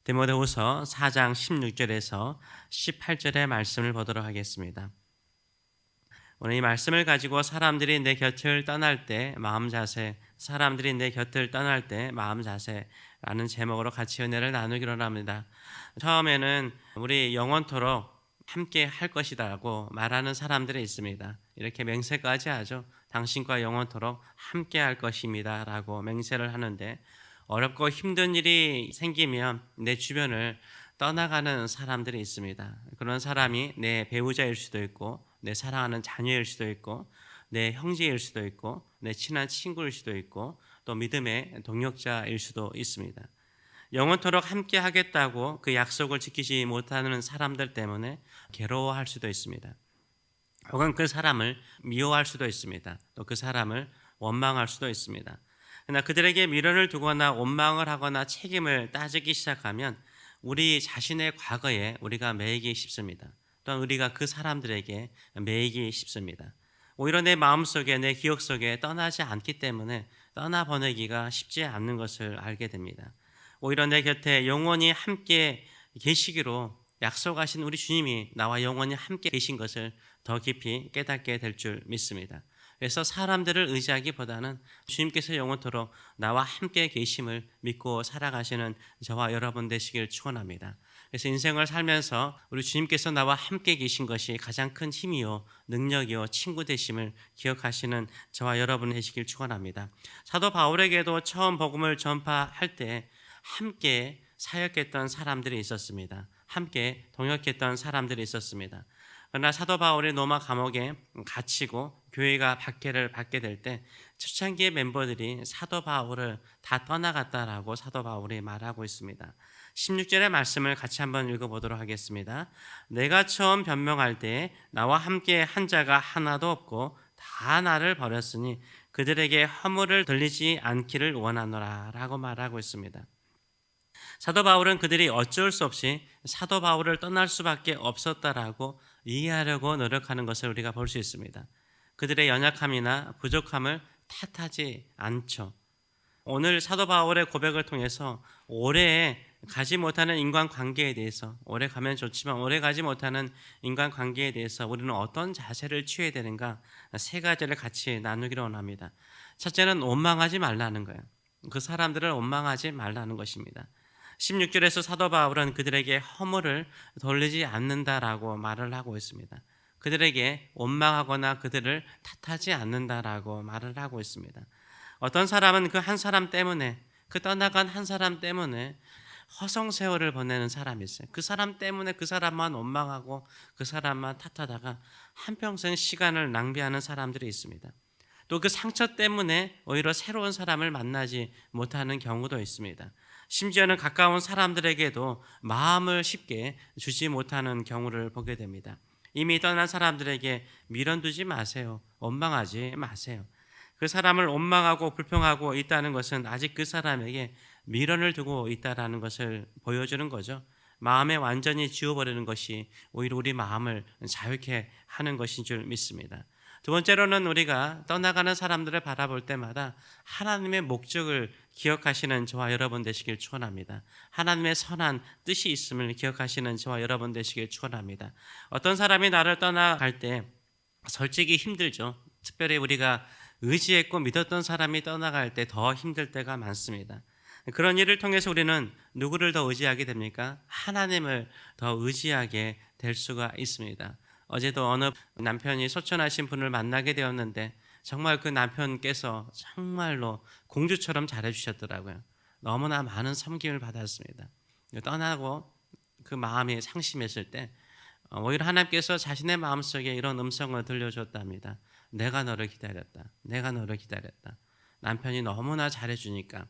디모데후서 4장 16절에서 18절의 말씀을 보도록 하겠습니다. 오늘 이 말씀을 가지고 사람들이 내 곁을 떠날 때 마음 자세, 사람들이 내 곁을 떠날 때 마음 자세라는 제목으로 같이 은혜를 나누기로 합니다. 처음에는 우리 영원토록 함께 할 것이다라고 말하는 사람들이 있습니다. 이렇게 맹세까지 하죠. 당신과 영원토록 함께 할 것입니다라고 맹세를 하는데, 어렵고 힘든 일이 생기면 내 주변을 떠나가는 사람들이 있습니다. 그런 사람이 내 배우자일 수도 있고, 내 사랑하는 자녀일 수도 있고, 내 형제일 수도 있고, 내 친한 친구일 수도 있고, 또 믿음의 동역자일 수도 있습니다. 영원토록 함께 하겠다고 그 약속을 지키지 못하는 사람들 때문에 괴로워할 수도 있습니다. 혹은 그 사람을 미워할 수도 있습니다. 또 그 사람을 원망할 수도 있습니다. 그러나 그들에게 미련을 두거나 원망을 하거나 책임을 따지기 시작하면 우리 자신의 과거에 우리가 매이기 쉽습니다. 또한 우리가 그 사람들에게 매이기 쉽습니다. 오히려 내 마음속에, 내 기억 속에 떠나지 않기 때문에 떠나보내기가 쉽지 않는 것을 알게 됩니다. 오히려 내 곁에 영원히 함께 계시기로 약속하신 우리 주님이 나와 영원히 함께 계신 것을 더 깊이 깨닫게 될 줄 믿습니다. 그래서 사람들을 의지하기보다는 주님께서 영원토록 나와 함께 계심을 믿고 살아가시는 저와 여러분 되시길 축원합니다. 그래서 인생을 살면서 우리 주님께서 나와 함께 계신 것이 가장 큰 힘이요 능력이요 친구 되심을 기억하시는 저와 여러분 되시길 축원합니다. 사도 바울에게도 처음 복음을 전파할 때 함께 사역했던 사람들이 있었습니다. 함께 동역했던 사람들이 있었습니다. 그러나 사도 바울이 로마 감옥에 갇히고 교회가 박해를 받게 될 때 초창기의 멤버들이 사도 바울을 다 떠나갔다라고 사도 바울이 말하고 있습니다. 16절의 말씀을 같이 한번 읽어보도록 하겠습니다. 내가 처음 변명할 때 나와 함께 한 자가 하나도 없고 다 나를 버렸으니 그들에게 허물을 들리지 않기를 원하노라 라고 말하고 있습니다. 사도 바울은 그들이 어쩔 수 없이 사도 바울을 떠날 수밖에 없었다라고 이해하려고 노력하는 것을 우리가 볼 수 있습니다. 그들의 연약함이나 부족함을 탓하지 않죠. 오늘 사도 바울의 고백을 통해서 오래 가지 못하는 인간관계에 대해서, 오래 가면 좋지만 오래 가지 못하는 인간관계에 대해서 우리는 어떤 자세를 취해야 되는가, 세 가지를 같이 나누기로 원합니다. 첫째는 원망하지 말라는 거예요. 그 사람들을 원망하지 말라는 것입니다. 16절에서 사도 바울은 그들에게 허물을 돌리지 않는다라고 말을 하고 있습니다. 그들에게 원망하거나 그들을 탓하지 않는다라고 말을 하고 있습니다. 어떤 사람은 그 한 사람 때문에, 그 떠나간 한 사람 때문에 허송세월을 보내는 사람이 있어요. 그 사람 때문에 그 사람만 원망하고 그 사람만 탓하다가 한평생 시간을 낭비하는 사람들이 있습니다. 또 그 상처 때문에 오히려 새로운 사람을 만나지 못하는 경우도 있습니다. 심지어는 가까운 사람들에게도 마음을 쉽게 주지 못하는 경우를 보게 됩니다. 이미 떠난 사람들에게 미련 두지 마세요. 원망하지 마세요. 그 사람을 원망하고 불평하고 있다는 것은 아직 그 사람에게 미련을 두고 있다는 것을 보여주는 거죠. 마음에 완전히 지워버리는 것이 오히려 우리 마음을 자유케 하는 것인 줄 믿습니다. 두 번째로는 우리가 떠나가는 사람들을 바라볼 때마다 하나님의 목적을 기억하시는 저와 여러분 되시길 축원합니다. 하나님의 선한 뜻이 있음을 기억하시는 저와 여러분 되시길 축원합니다. 어떤 사람이 나를 떠나갈 때 솔직히 힘들죠. 특별히 우리가 의지했고 믿었던 사람이 떠나갈 때 더 힘들 때가 많습니다. 그런 일을 통해서 우리는 누구를 더 의지하게 됩니까? 하나님을 더 의지하게 될 수가 있습니다. 어제도 어느 남편이 소천하신 분을 만나게 되었는데 정말 그 남편께서 정말로 공주처럼 잘해주셨더라고요. 너무나 많은 섬김을 받았습니다. 떠나고 그 마음이 상심했을 때 오히려 하나님께서 자신의 마음속에 이런 음성을 들려줬답니다. 내가 너를 기다렸다. 내가 너를 기다렸다. 남편이 너무나 잘해주니까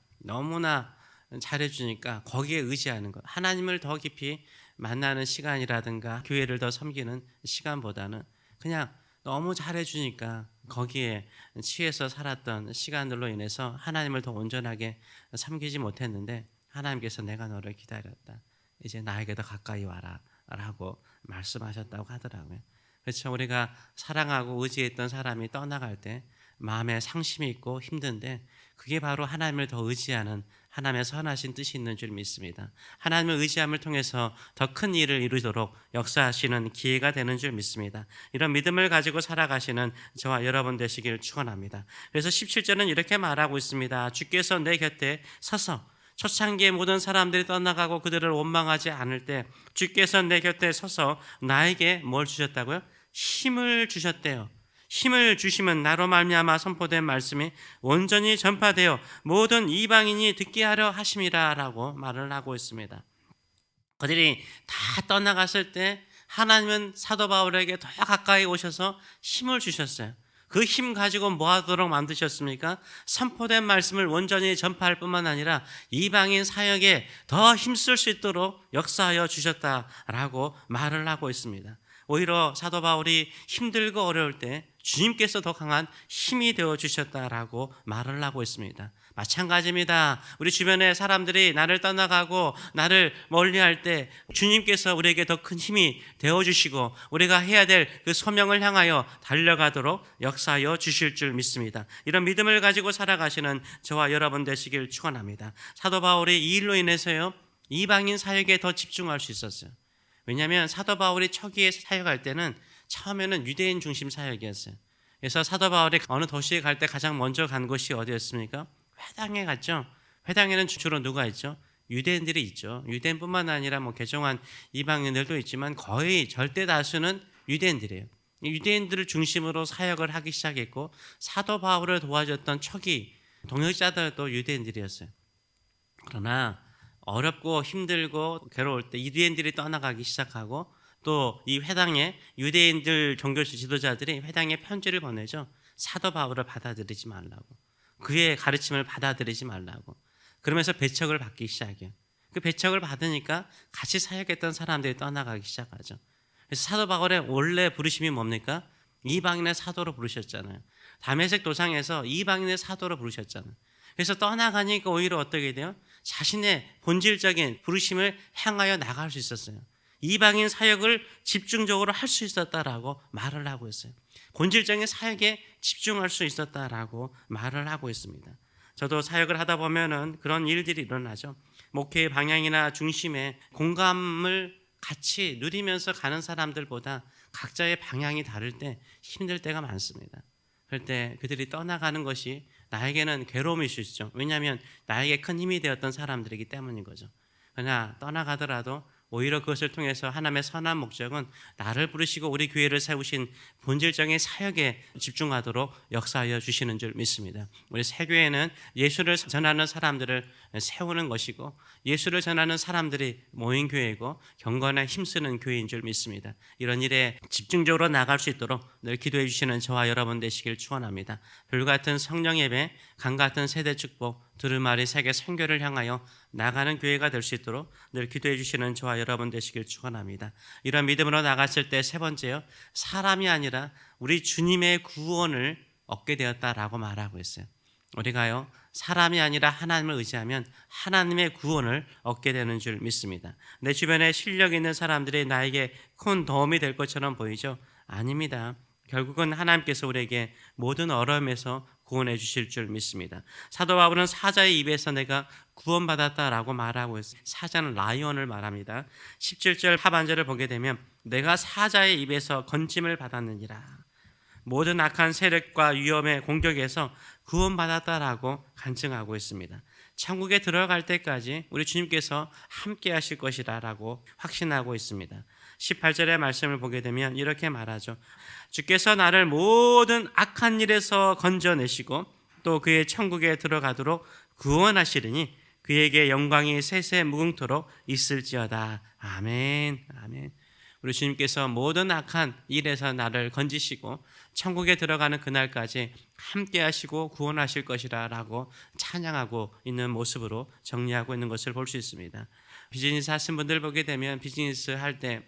거기에 의지하는 것, 하나님을 더 깊이 만나는 시간이라든가 교회를 더 섬기는 시간보다는 그냥 너무 잘해주니까 거기에 취해서 살았던 시간들로 인해서 하나님을 더 온전하게 섬기지 못했는데 하나님께서 내가 너를 기다렸다. 이제 나에게 더 가까이 와라 라고 말씀하셨다고 하더라고요. 그렇죠. 우리가 사랑하고 의지했던 사람이 떠나갈 때 마음에 상심이 있고 힘든데 그게 바로 하나님을 더 의지하는, 하나님의 선하신 뜻이 있는 줄 믿습니다. 하나님의 의지함을 통해서 더 큰 일을 이루도록 역사하시는 기회가 되는 줄 믿습니다. 이런 믿음을 가지고 살아가시는 저와 여러분 되시길 축원합니다. 그래서 17절은 이렇게 말하고 있습니다. 주께서 내 곁에 서서 초창기에 모든 사람들이 떠나가고 그들을 원망하지 않을 때 주께서 내 곁에 서서 나에게 뭘 주셨다고요? 힘을 주셨대요. 힘을 주시면 나로 말미암아 선포된 말씀이 온전히 전파되어 모든 이방인이 듣게 하려 하심이라 라고 말을 하고 있습니다. 그들이 다 떠나갔을 때 하나님은 사도 바울에게 더 가까이 오셔서 힘을 주셨어요. 그 힘 가지고 뭐 하도록 만드셨습니까? 선포된 말씀을 온전히 전파할 뿐만 아니라 이방인 사역에 더 힘쓸 수 있도록 역사하여 주셨다라고 말을 하고 있습니다. 오히려 사도 바울이 힘들고 어려울 때 주님께서 더 강한 힘이 되어 주셨다라고 말을 하고 있습니다. 마찬가지입니다. 우리 주변의 사람들이 나를 떠나가고 나를 멀리할 때 주님께서 우리에게 더 큰 힘이 되어 주시고 우리가 해야 될 그 소명을 향하여 달려가도록 역사하여 주실 줄 믿습니다. 이런 믿음을 가지고 살아가시는 저와 여러분 되시길 축원합니다. 사도 바울이 이 일로 인해서요 이방인 사역에 더 집중할 수 있었어요. 왜냐하면 사도 바울이 초기에 사역할 때는 처음에는 유대인 중심 사역이었어요. 그래서 사도 바울이 어느 도시에 갈 때 가장 먼저 간 곳이 어디였습니까? 회당에 갔죠. 회당에는 주로 누가 있죠? 유대인들이 있죠. 유대인뿐만 아니라 개종한 이방인들도 있지만 거의 절대 다수는 유대인들이에요. 유대인들을 중심으로 사역을 하기 시작했고 사도 바울을 도와줬던 초기 동역자들도 유대인들이었어요. 그러나 어렵고 힘들고 괴로울 때 유대인들이 떠나가기 시작하고 또 이 회당에 유대인들 종교 지도자들이 회당에 편지를 보내죠. 사도 바울을 받아들이지 말라고. 그의 가르침을 받아들이지 말라고. 그러면서 배척을 받기 시작해요. 그 배척을 받으니까 같이 사역했던 사람들이 떠나가기 시작하죠. 그래서 사도 바울의 원래 부르심이 뭡니까? 이방인의 사도로 부르셨잖아요. 다메섹 도상에서 이방인의 사도로 부르셨잖아요. 그래서 떠나가니까 오히려 어떻게 돼요? 자신의 본질적인 부르심을 향하여 나갈 수 있었어요. 이방인 사역을 집중적으로 할 수 있었다라고 말을 하고 있어요. 본질적인 사역에 집중할 수 있었다라고 말을 하고 있습니다. 저도 사역을 하다 보면은 그런 일들이 일어나죠. 목회의 방향이나 중심에 공감을 같이 누리면서 가는 사람들보다 각자의 방향이 다를 때 힘들 때가 많습니다. 그럴 때 그들이 떠나가는 것이 나에게는 괴로움일 수 있죠. 왜냐하면 나에게 큰 힘이 되었던 사람들이기 때문인 거죠. 그러나 떠나가더라도 오히려 그것을 통해서 하나님의 선한 목적은 나를 부르시고 우리 교회를 세우신 본질적인 사역에 집중하도록 역사하여 주시는 줄 믿습니다. 우리 새교회는 예수를 전하는 사람들을 세우는 것이고 예수를 전하는 사람들이 모인 교회이고 경건에 힘쓰는 교회인 줄 믿습니다. 이런 일에 집중적으로 나갈 수 있도록 늘 기도해 주시는 저와 여러분 되시길 축원합니다. 불같은 성령 예배, 강같은 세대 축복, 두루마리 세계 선교를 향하여 나가는 교회가 될 수 있도록 늘 기도해 주시는 저와 여러분 되시길 축원합니다. 이런 믿음으로 나갔을 때 세 번째요, 사람이 아니라 우리 주님의 구원을 얻게 되었다라고 말하고 있어요. 우리가요 사람이 아니라 하나님을 의지하면 하나님의 구원을 얻게 되는 줄 믿습니다. 내 주변에 실력 있는 사람들이 나에게 큰 도움이 될 것처럼 보이죠? 아닙니다. 결국은 하나님께서 우리에게 모든 어려움에서 구원해 주실 줄 믿습니다. 사도 바울은 사자의 입에서 내가 구원받았다라고 말하고 있어요. 사자는 라이온을 말합니다. 17절 하반절을 보게 되면 내가 사자의 입에서 건짐을 받았느니라. 모든 악한 세력과 위험의 공격에서 구원받았다라고 간증하고 있습니다. 천국에 들어갈 때까지 우리 주님께서 함께 하실 것이라고 확신하고 있습니다. 18절의 말씀을 보게 되면 이렇게 말하죠. 주께서 나를 모든 악한 일에서 건져내시고 또 그의 천국에 들어가도록 구원하시리니 그에게 영광이 세세 무궁토록 있을지어다. 아멘. 아멘. 우리 주님께서 모든 악한 일에서 나를 건지시고 천국에 들어가는 그날까지 함께 하시고 구원하실 것이라 라고 찬양하고 있는 모습으로 정리하고 있는 것을 볼 수 있습니다. 비즈니스 하신 분들 보게 되면 비즈니스 할 때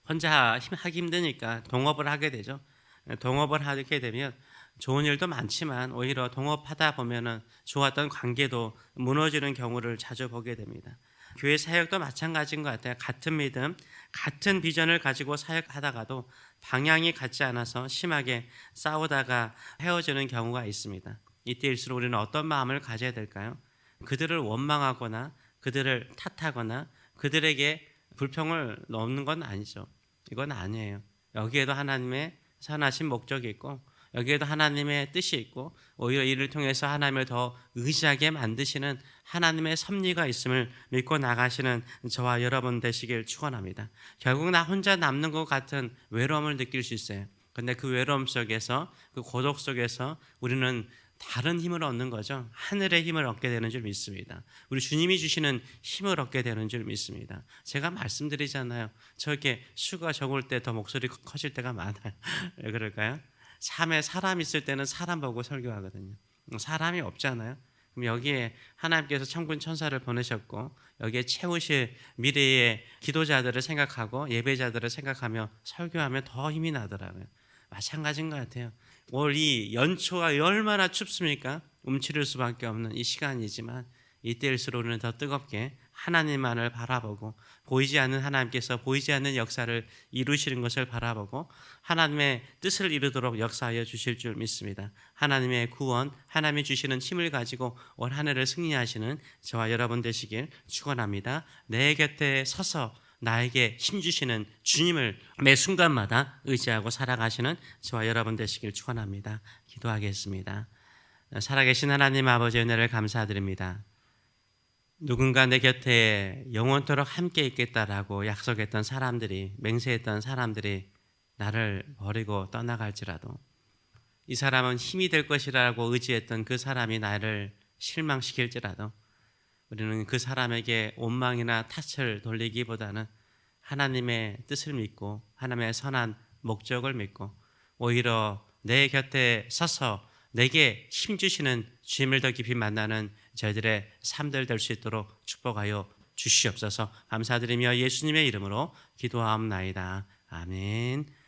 혼자 하기 힘드니까 동업을 하게 되죠. 동업을 하게 되면 좋은 일도 많지만 오히려 동업하다 보면은 좋았던 관계도 무너지는 경우를 자주 보게 됩니다. 교회 사역도 마찬가지인 것 같아요. 같은 믿음, 같은 비전을 가지고 사역하다가도 방향이 같지 않아서 심하게 싸우다가 헤어지는 경우가 있습니다. 이때일수록 우리는 어떤 마음을 가져야 될까요? 그들을 원망하거나 그들을 탓하거나 그들에게 불평을 넣는 건 아니죠. 이건 아니에요. 여기에도 하나님의 선하신 목적이 있고 여기에도 하나님의 뜻이 있고 오히려 이를 통해서 하나님을 더 의지하게 만드시는 하나님의 섭리가 있음을 믿고 나가시는 저와 여러분 되시길 축원합니다. 결국 나 혼자 남는 것 같은 외로움을 느낄 수 있어요. 근데 그 외로움 속에서 그 고독 속에서 우리는 다른 힘을 얻는 거죠. 하늘의 힘을 얻게 되는 줄 믿습니다. 우리 주님이 주시는 힘을 얻게 되는 줄 믿습니다. 제가 말씀드리잖아요. 저렇게 수가 적을 때 더 목소리 커질 때가 많아요. 왜 그럴까요? 삶에 사람 있을 때는 사람 보고 설교하거든요. 사람이 없잖아요. 그럼 여기에 하나님께서 천군 천사를 보내셨고 여기에 채우실 미래의 기도자들을 생각하고 예배자들을 생각하며 설교하면 더 힘이 나더라고요. 마찬가지인 것 같아요. 올 이 연초가 얼마나 춥습니까? 움츠릴 수밖에 없는 이 시간이지만 이때일수록 우리는 더 뜨겁게 하나님만을 바라보고 보이지 않는 하나님께서 보이지 않는 역사를 이루시는 것을 바라보고 하나님의 뜻을 이루도록 역사하여 주실 줄 믿습니다. 하나님의 구원, 하나님이 주시는 힘을 가지고 올 한 해를 승리하시는 저와 여러분 되시길 축원합니다. 내 곁에 서서 나에게 힘주시는 주님을 매 순간마다 의지하고 살아가시는 저와 여러분 되시길 축원합니다. 기도하겠습니다. 살아계신 하나님 아버지의 은혜를 감사드립니다. 누군가 내 곁에 영원토록 함께 있겠다라고 약속했던 사람들이, 맹세했던 사람들이 나를 버리고 떠나갈지라도 이 사람은 힘이 될 것이라고 의지했던 그 사람이 나를 실망시킬지라도 우리는 그 사람에게 원망이나 탓을 돌리기보다는 하나님의 뜻을 믿고 하나님의 선한 목적을 믿고 오히려 내 곁에 서서 내게 힘주시는 주님을 더 깊이 만나는 저희들의 삶들 될 수 있도록 축복하여 주시옵소서. 감사드리며 예수님의 이름으로 기도하옵나이다. 아멘.